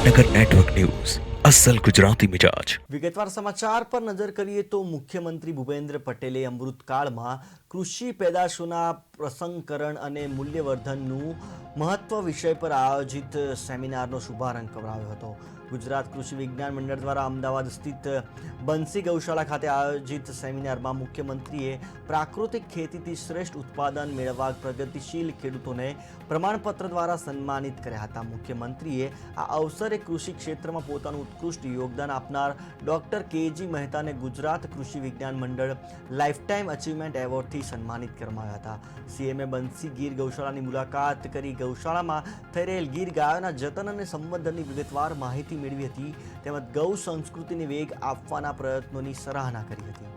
પાટનગર network news અસલ ગુજરાતી મિજાજ. વિગતવાર સમાચાર પર નજર કરીએ તો મુખ્યમંત્રી ભૂપેન્દ્ર પટેલે અમૃતકાળમાં કૃષિ પેદાશોના પ્રસંસ્કરણ અને મૂલ્યવર્ધનનું મહત્વ વિષય પર આયોજિત સેમિનારનો શુભારંભ કરાવ્યો હતો. ગુજરાત કૃષિ વિજ્ઞાન મંડળ દ્વારા અમદાવાદ સ્થિત બંસી ગૌશાળા ખાતે આયોજિત સેમિનારમાં મુખ્યમંત્રીએ પ્રાકૃતિક ખેતીથી શ્રેષ્ઠ ઉત્પાદન મેળવવા પ્રગતિશીલ ખેડૂતોને પ્રમાણપત્ર દ્વારા સન્માનિત કર્યા હતા. મુખ્યમંત્રીએ આ અવસરે કૃષિ ક્ષેત્રમાં પોતાનું ઉત્કૃષ્ટ યોગદાન આપનાર ડોક્ટર કેજી મહેતાને ગુજરાત કૃષિ વિજ્ઞાન મંડળ લાઇફટાઇમ અચીવમેન્ટ એવોર્ડથી સન્માનિત કરવામાં આવ્યા હતા. સીએમએ બંસી ગીર ગૌશાળાની મુલાકાત કરી ગૌશાળામાં થઈ રહેલ ગીર ગાયોના જતન અને સંવર્ધનની વિગતવાર માહિતી મેળવી હતી તેમજ ગૌ સંસ્કૃતિને વેગ આપવાના પ્રયત્નોની સરાહના કરી હતી.